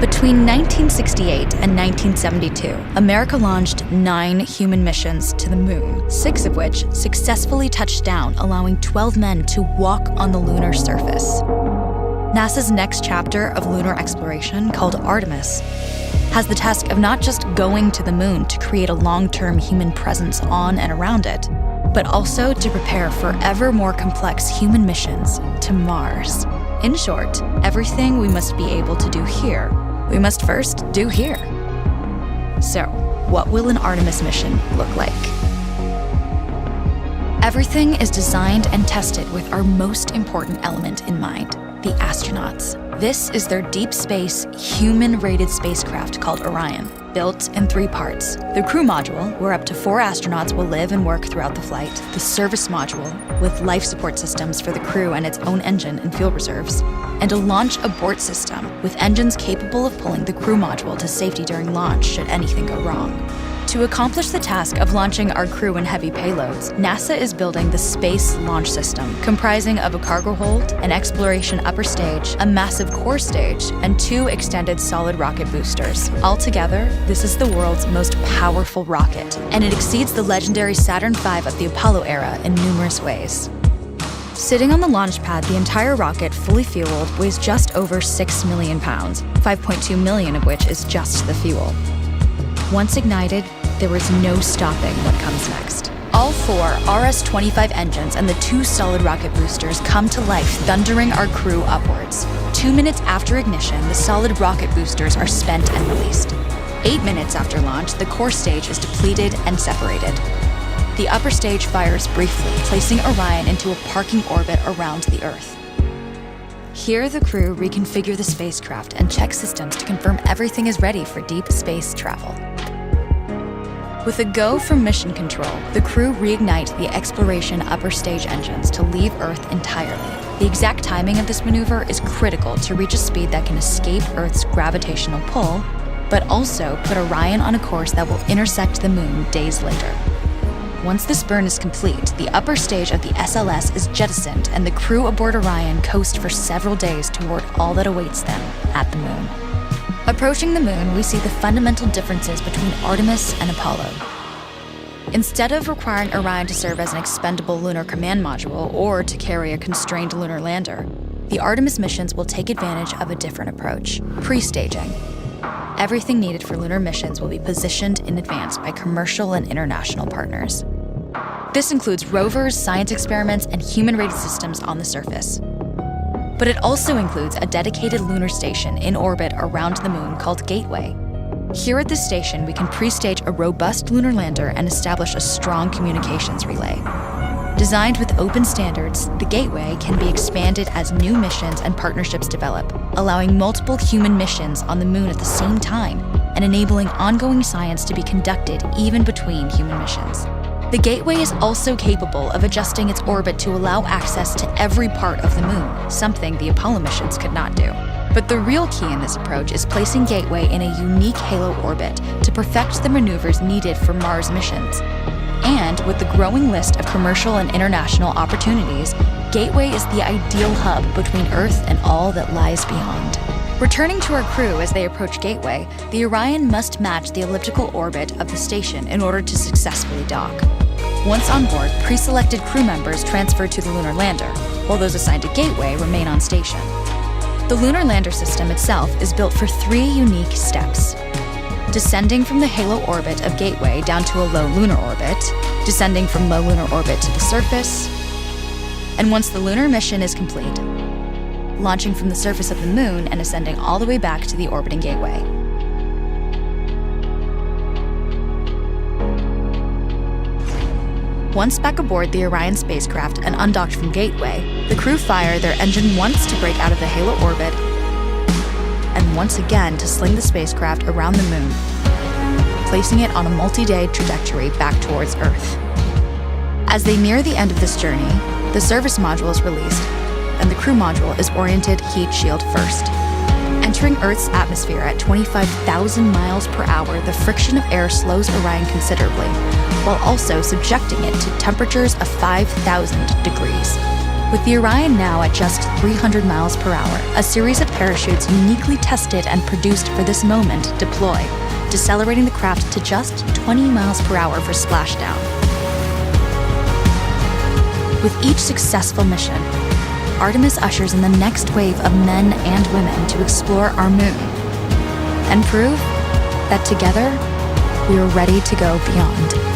Between 1968 and 1972, America launched 9 human missions to the moon, 6 of which successfully touched down, allowing 12 men to walk on the lunar surface. NASA's next chapter of lunar exploration, called Artemis, has the task of not just going to the moon to create a long-term human presence on and around it, but also to prepare for ever more complex human missions to Mars. In short, everything we must be able to do here, we must first do here. So, what will an Artemis mission look like? Everything is designed and tested with our most important element in mind, the astronauts. This is their deep space, human-rated spacecraft called Orion, built in 3 parts. The crew module, where up to 4 astronauts will live and work throughout the flight. The service module, with life support systems for the crew and its own engine and fuel reserves. And a launch abort system, with engines capable of pulling the crew module to safety during launch should anything go wrong. To accomplish the task of launching our crew and heavy payloads, NASA is building the Space Launch System, comprising of a cargo hold, an exploration upper stage, a massive core stage, and 2 extended solid rocket boosters. Altogether, this is the world's most powerful rocket, and it exceeds the legendary Saturn V of the Apollo era in numerous ways. Sitting on the launch pad, the entire rocket, fully fueled, weighs just over 6 million pounds, 5.2 million of which is just the fuel. Once ignited, there is no stopping what comes next. All 4 RS-25 engines and the 2 solid rocket boosters come to life, thundering our crew upwards. 2 minutes after ignition, the solid rocket boosters are spent and released. 8 minutes after launch, the core stage is depleted and separated. The upper stage fires briefly, placing Orion into a parking orbit around the Earth. Here, the crew reconfigure the spacecraft and check systems to confirm everything is ready for deep space travel. With a go from mission control, the crew reignite the exploration upper stage engines to leave Earth entirely. The exact timing of this maneuver is critical to reach a speed that can escape Earth's gravitational pull, but also put Orion on a course that will intersect the moon days later. Once this burn is complete, the upper stage of the SLS is jettisoned and the crew aboard Orion coast for several days toward all that awaits them at the moon. Approaching the moon, we see the fundamental differences between Artemis and Apollo. Instead of requiring Orion to serve as an expendable lunar command module or to carry a constrained lunar lander, the Artemis missions will take advantage of a different approach: pre-staging. Everything needed for lunar missions will be positioned in advance by commercial and international partners. This includes rovers, science experiments, and human-rated systems on the surface. But it also includes a dedicated lunar station in orbit around the moon called Gateway. Here at this station, we can pre-stage a robust lunar lander and establish a strong communications relay. Designed with open standards, the Gateway can be expanded as new missions and partnerships develop, allowing multiple human missions on the moon at the same time and enabling ongoing science to be conducted even between human missions. The Gateway is also capable of adjusting its orbit to allow access to every part of the moon, something the Apollo missions could not do. But the real key in this approach is placing Gateway in a unique halo orbit to perfect the maneuvers needed for Mars missions. And with the growing list of commercial and international opportunities, Gateway is the ideal hub between Earth and all that lies beyond. Returning to our crew as they approach Gateway, the Orion must match the elliptical orbit of the station in order to successfully dock. Once on board, pre-selected crew members transfer to the lunar lander, while those assigned to Gateway remain on station. The lunar lander system itself is built for 3 unique steps: descending from the halo orbit of Gateway down to a low lunar orbit, descending from low lunar orbit to the surface, and once the lunar mission is complete, launching from the surface of the moon and ascending all the way back to the orbiting Gateway. Once back aboard the Orion spacecraft and undocked from Gateway, the crew fire their engine once to break out of the halo orbit and once again to sling the spacecraft around the moon, placing it on a multi-day trajectory back towards Earth. As they near the end of this journey, the service module is released, and the crew module is oriented heat shield first. Entering Earth's atmosphere at 25,000 miles per hour, the friction of air slows Orion considerably, while also subjecting it to temperatures of 5,000 degrees. With the Orion now at just 300 miles per hour, a series of parachutes uniquely tested and produced for this moment deploy, decelerating the craft to just 20 miles per hour for splashdown. With each successful mission, Artemis ushers in the next wave of men and women to explore our moon and prove that together we are ready to go beyond.